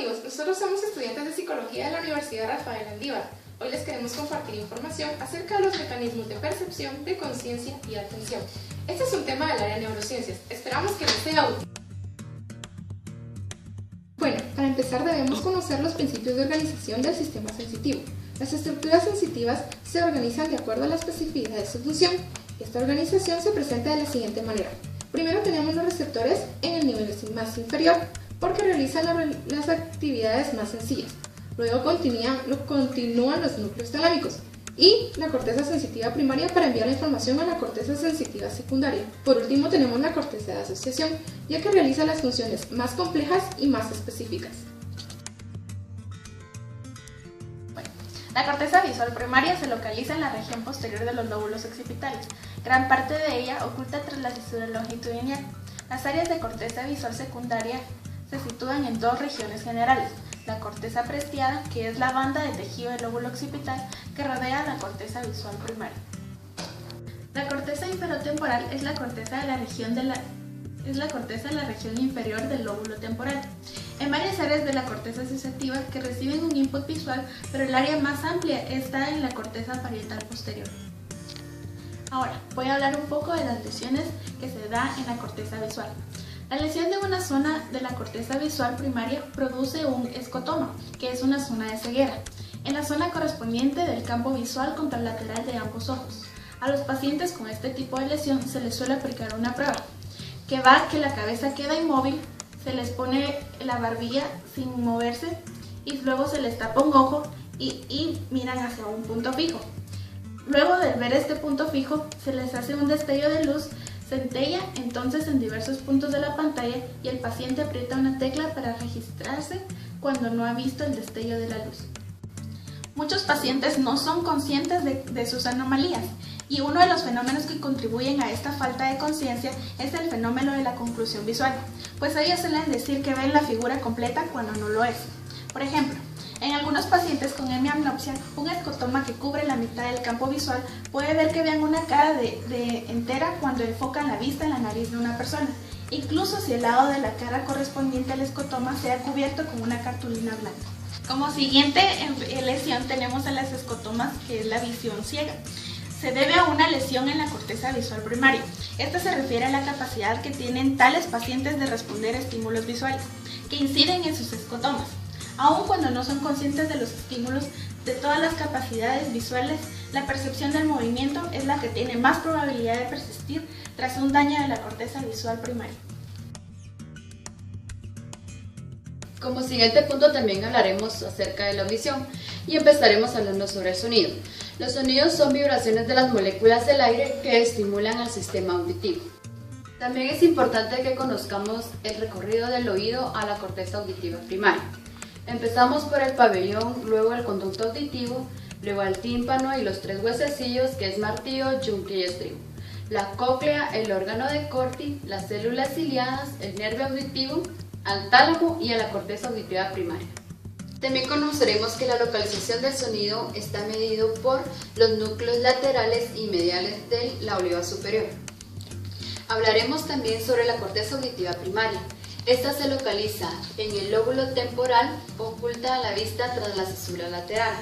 amigos, nosotros somos estudiantes de Psicología de la Universidad Rafael Andívar. Hoy les queremos compartir información acerca de los mecanismos de percepción, de conciencia y atención. Este es un tema del área de neurociencias. Esperamos que les sea útil. Bueno, para empezar debemos conocer los principios de organización del sistema sensitivo. Las estructuras sensitivas se organizan de acuerdo a la especificidad de su función. Esta organización se presenta de la siguiente manera. Primero tenemos los receptores en el nivel más inferior, porque realizan las actividades más sencillas. Luego continúan los núcleos talámicos y la corteza sensitiva primaria para enviar la información a la corteza sensitiva secundaria. Por último tenemos la corteza de asociación, ya que realiza las funciones más complejas y más específicas. La corteza visual primaria se localiza en la región posterior de los lóbulos occipitales. Gran parte de ella oculta tras la fisura longitudinal. Las áreas de corteza visual secundaria se sitúan en dos regiones generales. La corteza prestriada, que es la banda de tejido del lóbulo occipital que rodea la corteza visual primaria. La corteza inferotemporal es la corteza de la región inferior del lóbulo temporal. En varias áreas de la corteza sensitiva que reciben un input visual, pero el área más amplia está en la corteza parietal posterior. Ahora, voy a hablar un poco de las lesiones que se dan en la corteza visual. La lesión de una zona de la corteza visual primaria produce un escotoma, que es una zona de ceguera, en la zona correspondiente del campo visual contralateral de ambos ojos. A los pacientes con este tipo de lesión se les suele aplicar una prueba, que la cabeza queda inmóvil, se les pone la barbilla sin moverse y luego se les tapa un ojo y miran hacia un punto fijo. Luego de ver este punto fijo, se les hace un destello de luz, centella entonces en diversos puntos de la pantalla y el paciente aprieta una tecla para registrarse cuando no ha visto el destello de la luz. Muchos pacientes no son conscientes de sus anomalías y uno de los fenómenos que contribuyen a esta falta de conciencia es el fenómeno de la conclusión visual, pues ellos suelen decir que ven la figura completa cuando no lo es. Por ejemplo, en algunos pacientes con hemianopsia, un escotoma que cubre la mitad del campo visual puede ver que vean una cara entera cuando enfocan la vista en la nariz de una persona, incluso si el lado de la cara correspondiente al escotoma sea cubierto con una cartulina blanca. Como siguiente lesión tenemos a las escotomas, que es la visión ciega. Se debe a una lesión en la corteza visual primaria. Esta se refiere a la capacidad que tienen tales pacientes de responder a estímulos visuales, que inciden en sus escotomas. Aun cuando no son conscientes de los estímulos de todas las capacidades visuales, la percepción del movimiento es la que tiene más probabilidad de persistir tras un daño de la corteza visual primaria. Como siguiente punto también hablaremos acerca de la audición y empezaremos hablando sobre el sonido. Los sonidos son vibraciones de las moléculas del aire que estimulan al sistema auditivo. También es importante que conozcamos el recorrido del oído a la corteza auditiva primaria. Empezamos por el pabellón, luego el conducto auditivo, luego el tímpano y los tres huesecillos que es martillo, yunque y estribo. La cóclea, el órgano de Corti, las células ciliadas, el nervio auditivo, al tálamo y a la corteza auditiva primaria. También conoceremos que la localización del sonido está medido por los núcleos laterales y mediales de la oliva superior. Hablaremos también sobre la corteza auditiva primaria. Esta se localiza en el lóbulo temporal, oculta a la vista tras la cesura lateral.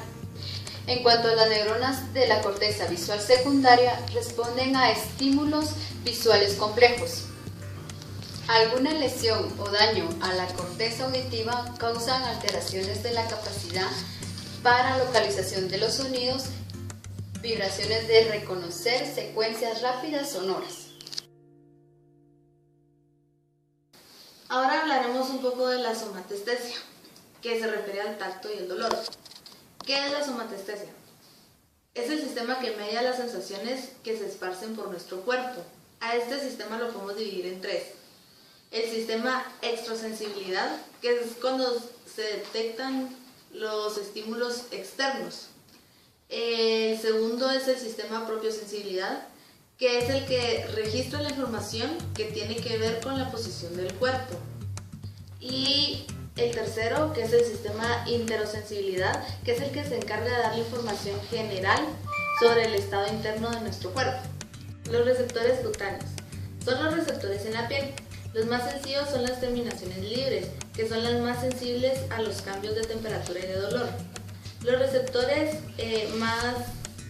En cuanto a las neuronas de la corteza visual secundaria, responden a estímulos visuales complejos. Alguna lesión o daño a la corteza auditiva causan alteraciones de la capacidad para localización de los sonidos, vibraciones de reconocer secuencias rápidas sonoras. Ahora hablaremos un poco de la somatestesia, que se refiere al tacto y el dolor. ¿Qué es la somatestesia? Es el sistema que media las sensaciones que se esparcen por nuestro cuerpo. A este sistema lo podemos dividir en tres. El sistema extrasensibilidad, que es cuando se detectan los estímulos externos. El segundo es el sistema propiosensibilidad, que es el que registra la información que tiene que ver con la posición del cuerpo. Y el tercero, que es el sistema interosensibilidad, que es el que se encarga de dar la información general sobre el estado interno de nuestro cuerpo. Los receptores cutáneos son los receptores en la piel. Los más sencillos son las terminaciones libres, que son las más sensibles a los cambios de temperatura y de dolor. Los receptores más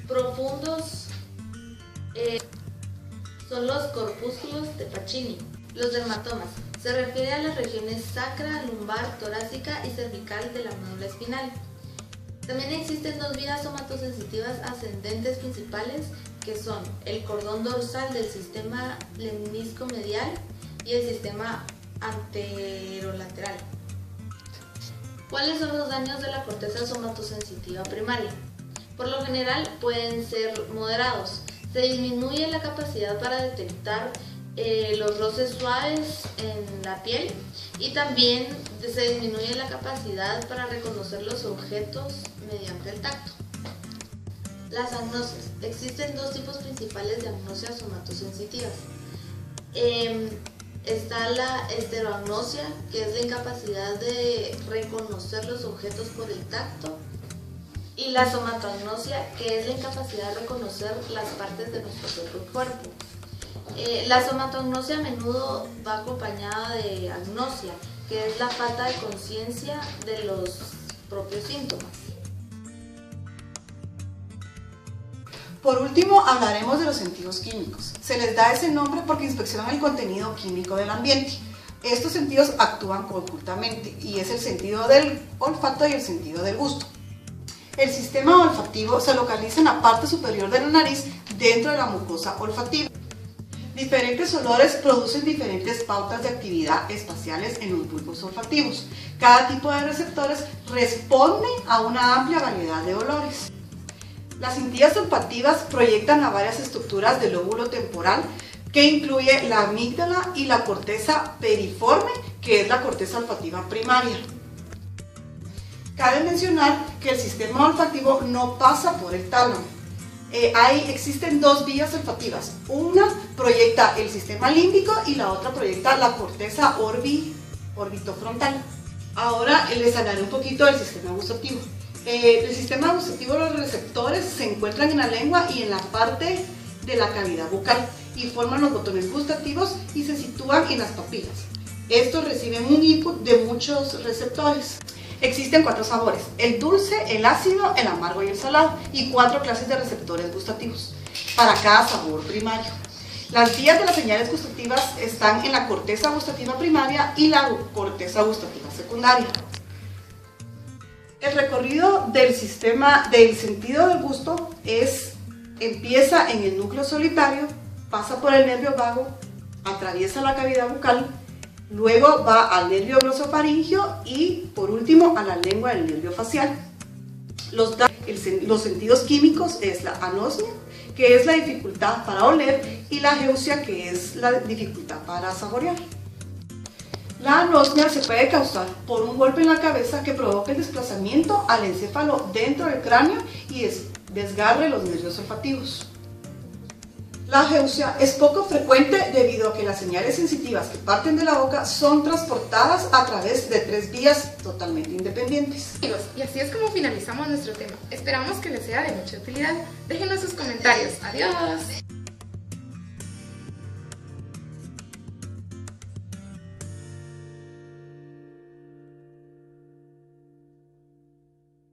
profundos son los corpúsculos de Pacini. Los dermatomas se refiere a las regiones sacra, lumbar, torácica y cervical de la médula espinal. También existen dos vías somatosensitivas ascendentes principales, que son el cordón dorsal del sistema lemnisco-medial y el sistema anterolateral. ¿Cuáles son los daños de la corteza somatosensitiva primaria? Por lo general pueden ser moderados. Se disminuye la capacidad para detectar los roces suaves en la piel y también se disminuye la capacidad para reconocer los objetos mediante el tacto. Las agnosias. Existen dos tipos principales de agnosias somatosensitivas. Está la estereoagnosia, que es la incapacidad de reconocer los objetos por el tacto, y la somatoagnosia, que es la incapacidad de reconocer las partes de nuestro propio cuerpo. La somatoagnosia a menudo va acompañada de agnosia, que es la falta de conciencia de los propios síntomas. Por último, hablaremos de los sentidos químicos. Se les da ese nombre porque inspeccionan el contenido químico del ambiente. Estos sentidos actúan conjuntamente y es el sentido del olfato y el sentido del gusto. El sistema olfativo se localiza en la parte superior de la nariz dentro de la mucosa olfativa. Diferentes olores producen diferentes pautas de actividad espaciales en los bulbos olfativos. Cada tipo de receptores responde a una amplia variedad de olores. Las cintillas olfativas proyectan a varias estructuras del lóbulo temporal, que incluye la amígdala y la corteza periforme, que es la corteza olfativa primaria. Cabe mencionar que el sistema olfativo no pasa por el tálamo. Existen dos vías olfativas. Una proyecta el sistema límbico y la otra proyecta la corteza orbitofrontal. Ahora les hablaré un poquito del sistema gustativo. El sistema gustativo, los receptores se encuentran en la lengua y en la parte de la cavidad bucal y forman los botones gustativos y se sitúan en las papilas. Estos reciben un input de muchos receptores. Existen 4 sabores: el dulce, el ácido, el amargo y el salado, y 4 clases de receptores gustativos para cada sabor primario. Las vías de las señales gustativas están en la corteza gustativa primaria y la corteza gustativa secundaria. El recorrido del sentido del gusto empieza en el núcleo solitario, pasa por el nervio vago, atraviesa la cavidad bucal, luego va al nervio glosofaringeo y por último a la lengua del nervio facial. Los sentidos químicos es la anosmia, que es la dificultad para oler, y la ageusia, que es la dificultad para saborear. La anosmia se puede causar por un golpe en la cabeza que provoque el desplazamiento al encéfalo dentro del cráneo y desgarre los nervios olfativos. La ageusia es poco frecuente debido a que las señales sensitivas que parten de la boca son transportadas a través de 3 vías totalmente independientes. Amigos, y así es como finalizamos nuestro tema. Esperamos que les sea de mucha utilidad. Déjenos sus comentarios. Adiós.